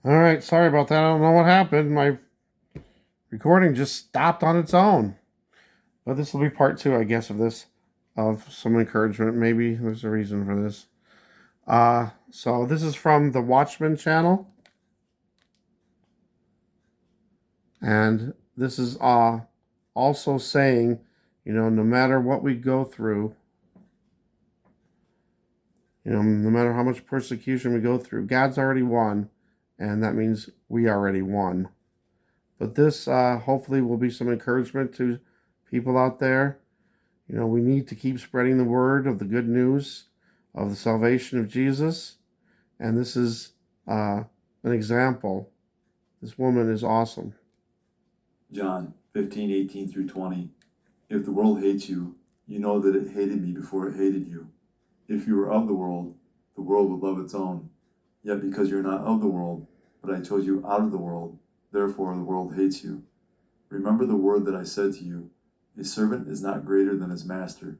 All right, sorry about that. I don't know what happened. My recording just stopped on its own. But this will be part two, I guess, of this, of some encouragement. Maybe there's a reason for this. So this is from the Watchman channel, and this is also saying, no matter what we go through, no matter how much persecution we go through, God's already won, and that means we already won. But this hopefully will be some encouragement to people out there. We need to keep spreading the word of the good news of the salvation of Jesus. And this is an example. This woman is awesome. John 15:18 through 20. If the world hates you, you know that it hated me before it hated you. If you were of the world would love its own. Yet because you're not of the world, but I chose you out of the world, therefore the world hates you. Remember the word that I said to you, a servant is not greater than his master.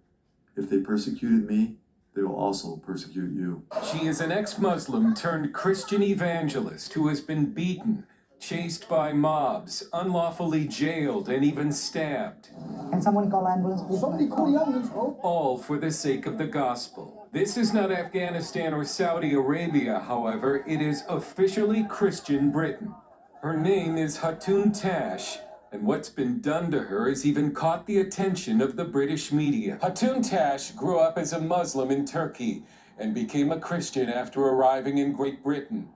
If they persecuted me, they will also persecute you. She is an ex-Muslim turned Christian evangelist who has been beaten, chased by mobs, unlawfully jailed, and even stabbed. Can someone call ambulance, please? Somebody call the ambulance, bro. All for the sake of the gospel. This is not Afghanistan or Saudi Arabia, however. It is officially Christian Britain. Her name is Hatun Tash, and what's been done to her has even caught the attention of the British media. Hatun Tash grew up as a Muslim in Turkey and became a Christian after arriving in Great Britain.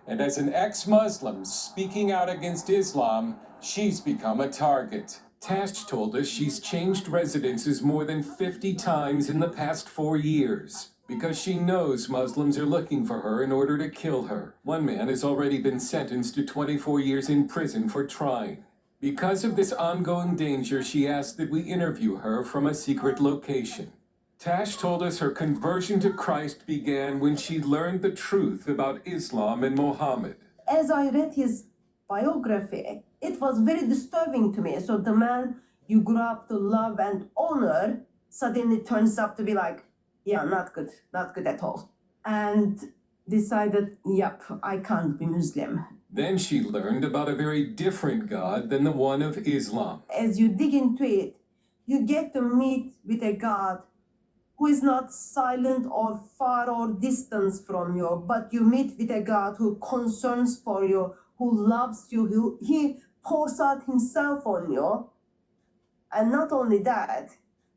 And as an ex-Muslim speaking out against Islam, she's become a target. Tash told us she's changed residences more than 50 times in the past 4 years because she knows Muslims are looking for her in order to kill her. One man has already been sentenced to 24 years in prison for trying. Because of this ongoing danger, she asked that we interview her from a secret location. Tash told us her conversion to Christ began when she learned the truth about Islam and Muhammad. As I read his biography, it was very disturbing to me. So the man you grew up to love and honor suddenly turns up to be like, yeah, not good at all. And decided, yep, I can't be Muslim. Then she learned about a very different God than the one of Islam. As you dig into it, you get to meet with a God who is not silent or far or distant from you, but you meet with a God who concerns for you, who loves you, he pours out himself on you. And not only that,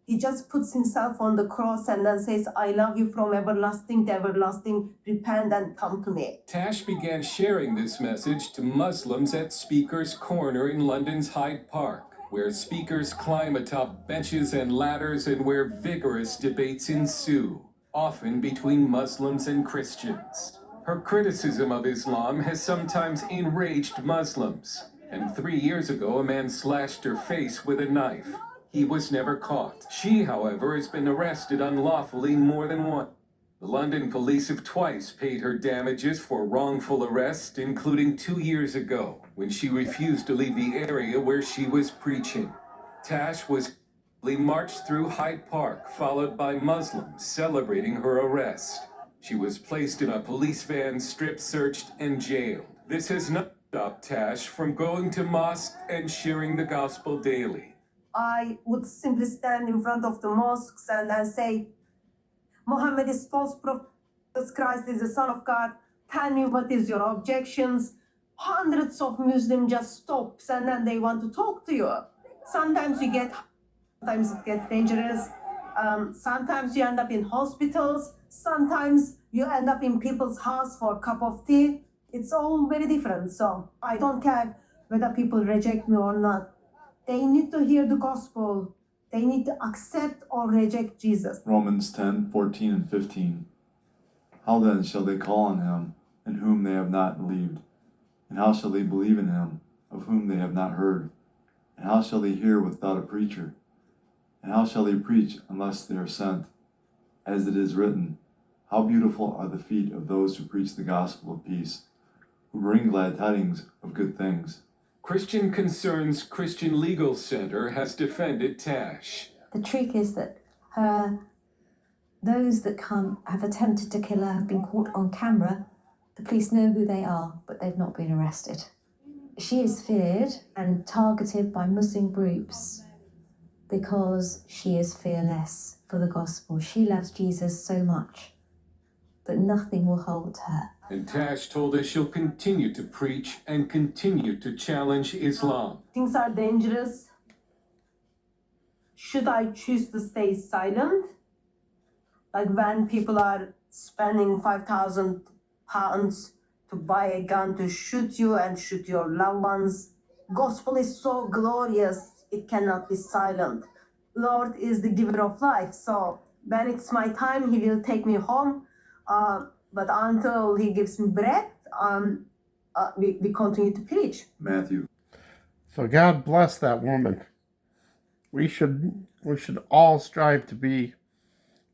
he just puts himself on the cross and then says, I love you from everlasting to everlasting, repent and come to me. Tash began sharing this message to Muslims at Speaker's Corner in London's Hyde Park, where speakers climb atop benches and ladders and where vigorous debates ensue, often between Muslims and Christians. Her criticism of Islam has sometimes enraged Muslims, and 3 years ago a man slashed her face with a knife. He was never caught. She, however, has been arrested unlawfully more than once. The London police have twice paid her damages for wrongful arrest, including 2 years ago, when she refused to leave the area where she was preaching. Tash was marched through Hyde Park, followed by Muslims celebrating her arrest. She was placed in a police van, strip-searched, and jailed. This has not stopped Tash from going to mosque and sharing the gospel daily. I would simply stand in front of the mosques and then say, Muhammad is false prophet, Jesus Christ is the Son of God. Tell me what is your objections. Hundreds of Muslims just stop and then they want to talk to you. Sometimes it gets dangerous. Sometimes you end up in hospitals. Sometimes you end up in people's house for a cup of tea. It's all very different. So I don't care whether people reject me or not. They need to hear the gospel. They need to accept or reject Jesus. Romans 10:14 and 15. How then shall they call on him in whom they have not believed? And how shall they believe in him of whom they have not heard? And how shall they hear without a preacher? And how shall they preach unless they are sent? As it is written, how beautiful are the feet of those who preach the gospel of peace, who bring glad tidings of good things. Christian Concerns Christian Legal Center has defended Tash. The trick is that those that have attempted to kill her have been caught on camera The police know who they are, but they've not been arrested. She is feared and targeted by Muslim groups because she is fearless for the gospel. She loves Jesus so much that nothing will hold her. And Tash told us she'll continue to preach and continue to challenge Islam. Things are dangerous. Should I choose to stay silent? Like when people are spending £5,000 to buy a gun to shoot you and shoot your loved ones. Gospel is so glorious, it cannot be silent. Lord is the giver of life, so when it's my time, He will take me home. But until He gives me breath, we continue to preach. Matthew. So God bless that woman. We should all strive to be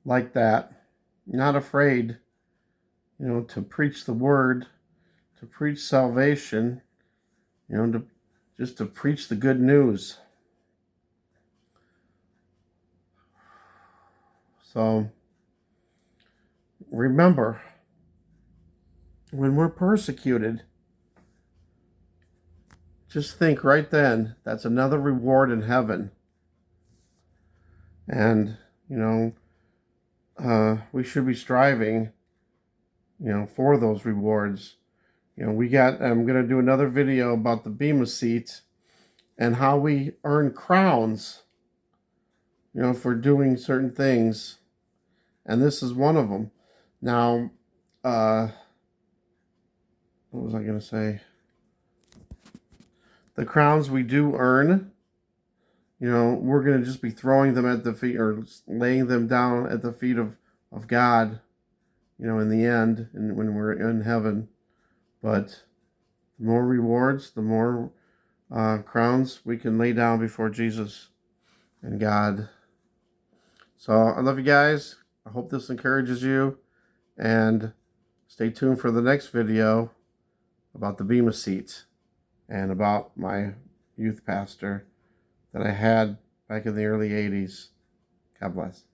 like that, not afraid, to preach the word, to preach salvation, to preach the good news. So remember, when we're persecuted, just think right then, that's another reward in heaven. And, we should be striving, for those rewards. I'm going to do another video about the Bema seat and how we earn crowns, for doing certain things. And this is one of them. Now, what was I going to say? The crowns we do earn, we're going to just be throwing them at the feet or laying them down at the feet of God, in the end, and when we're in heaven. But the more rewards, the more crowns we can lay down before Jesus and God. So I love you guys. I hope this encourages you. And stay tuned for the next video about the Bema seat and about my youth pastor that I had back in the early 80s. God bless.